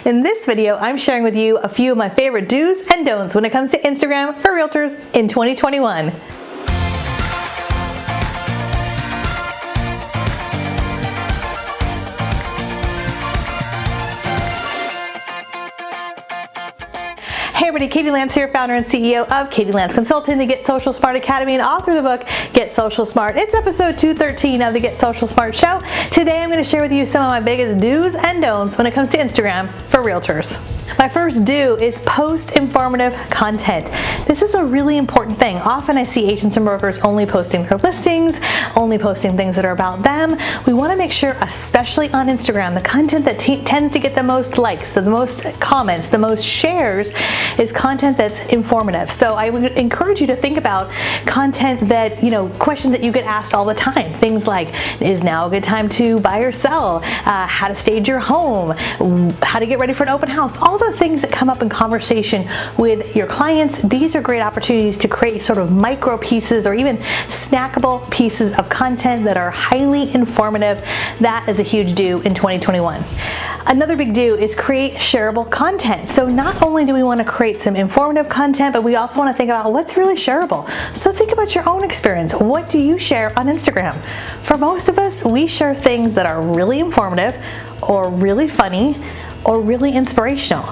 In this video, I'm sharing with you a few of my favorite do's and don'ts when it comes to Instagram for realtors in 2021. Hey everybody, Katie Lance here, founder and CEO of Katie Lance Consulting, the Get Social Smart Academy, and author of the book, Get Social Smart. It's episode 213 of the Get Social Smart show. Today I'm going to share with you some of my biggest do's and don'ts when it comes to Instagram for realtors. My first do is post informative content. This is a really important thing. Often I see agents and brokers only posting their listings, only posting things that are about them. We want to make sure, especially on Instagram, the content that tends to get the most likes, the most comments, the most shares is content that's informative. So I would encourage you to think about content that, questions that you get asked all the time. Things like, is now a good time to buy or sell? How to stage your home? How to get ready for an open house? All the things that come up in conversation with your clients. These are great opportunities to create sort of micro pieces or even snackable pieces of content that are highly informative. That is a huge do in 2021. Another big do is create shareable content. So not only do we want to create some informative content, but we also want to think about what's really shareable. So think about your own experience. What do you share on Instagram? For most of us, we share things that are really informative or really funny or really inspirational.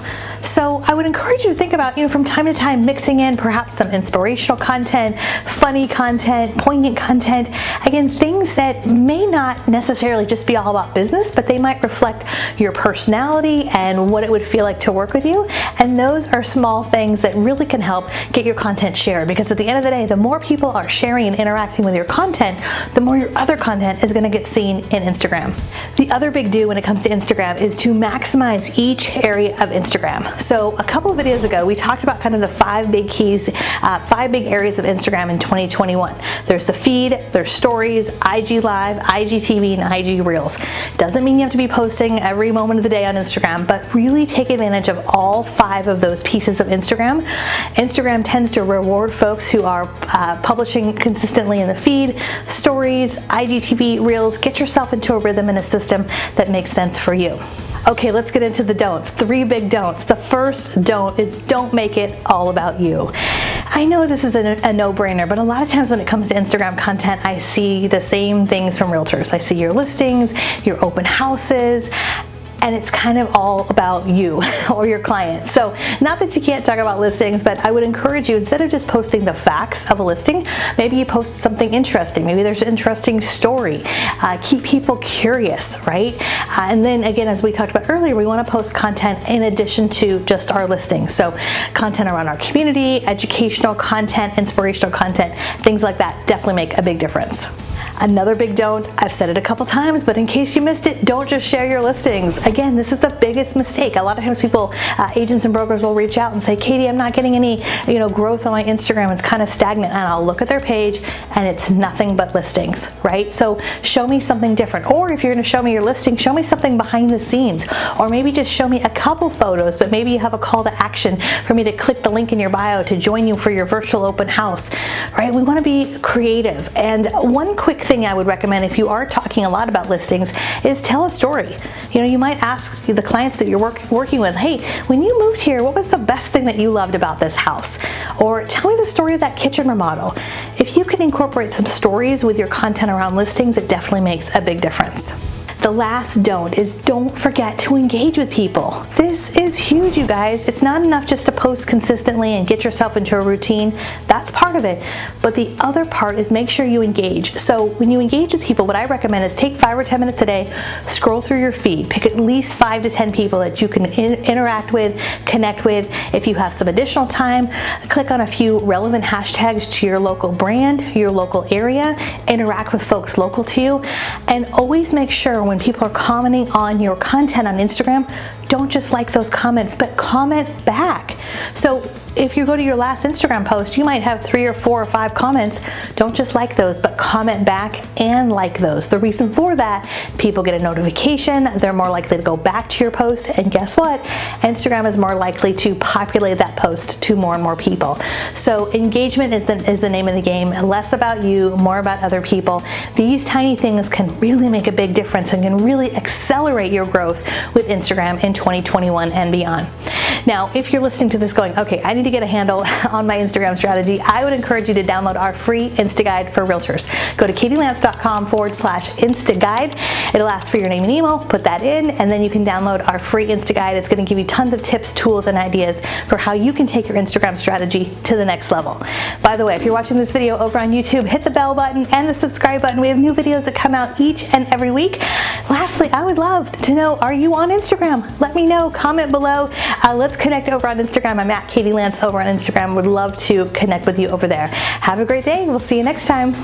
So I would encourage you to think about, from time to time mixing in perhaps some inspirational content, funny content, poignant content. Again, things that may not necessarily just be all about business, but they might reflect your personality and what it would feel like to work with you. And those are small things that really can help get your content shared, because at the end of the day, the more people are sharing and interacting with your content, the more your other content is going to get seen in Instagram. The other big do when it comes to Instagram is to maximize each area of Instagram. So a couple of videos ago, we talked about kind of the 5 big keys, 5 big areas of Instagram in 2021. There's the feed, there's stories, IG Live, IGTV, and IG Reels. Doesn't mean you have to be posting every moment of the day on Instagram, but really take advantage of all 5 of those pieces of Instagram. Instagram tends to reward folks who are publishing consistently in the feed, stories, IGTV, Reels. Get yourself into a rhythm and a system that makes sense for you. Okay, let's get into the don'ts. 3 big don'ts. The first don't is don't make it all about you. I know this is a no-brainer, but a lot of times when it comes to Instagram content, I see the same things from realtors. I see your listings, your open houses, and it's kind of all about you or your client. So not that you can't talk about listings, but I would encourage you, instead of just posting the facts of a listing, maybe you post something interesting. Maybe there's an interesting story. Keep people curious, right? And then again, as we talked about earlier, we want to post content in addition to just our listings. So content around our community, educational content, inspirational content, things like that definitely make a big difference. Another big don't, I've said it a couple times, but in case you missed it, don't just share your listings. Again, this is the biggest mistake. A lot of times people, agents and brokers will reach out and say, Katie, I'm not getting any growth on my Instagram. It's kind of stagnant. And I'll look at their page and it's nothing but listings, right? So show me something different. Or if you're going to show me your listing, show me something behind the scenes. Or maybe just show me a couple photos, but maybe you have a call to action for me to click the link in your bio to join you for your virtual open house, right? We want to be creative. And one quick thing I would recommend if you are talking a lot about listings is tell a story. You might ask the clients that you're working with, hey, when you moved here, what was the best thing that you loved about this house? Or tell me the story of that kitchen remodel. If you can incorporate some stories with your content around listings, it definitely makes a big difference. The last don't is don't forget to engage with people. This is huge, you guys. It's not enough just to post consistently and get yourself into a routine. That's part of it. But the other part is make sure you engage. So when you engage with people, what I recommend is take 5 or 10 minutes a day, scroll through your feed, pick at least 5 to 10 people that you can interact with, connect with. If you have some additional time, click on a few relevant hashtags to your local brand, your local area, interact with folks local to you, and always make sure when people are commenting on your content on Instagram, don't just like those comments, but comment back. So if you go to your last Instagram post, you might have 3 or 4 or 5 comments. Don't just like those, but comment back and like those. The reason for that, people get a notification, they're more likely to go back to your post, and guess what? Instagram is more likely to populate that post to more and more people. So engagement is the name of the game. Less about you, more about other people. These tiny things can really make a big difference in and can really accelerate your growth with Instagram in 2021 and beyond. Now, if you're listening to this going, okay, I need to get a handle on my Instagram strategy, I would encourage you to download our free Insta Guide for Realtors. Go to katielance.com/Insta Guide. It'll ask for your name and email, put that in, and then you can download our free Insta Guide. It's going to give you tons of tips, tools, and ideas for how you can take your Instagram strategy to the next level. By the way, if you're watching this video over on YouTube, hit the bell button and the subscribe button. We have new videos that come out each and every week. Lastly, I would love to know, are you on Instagram? Let me know, comment below. Let's connect over on Instagram. I'm at Katie Lance over on Instagram. Would love to connect with you over there. Have a great day. We'll see you next time.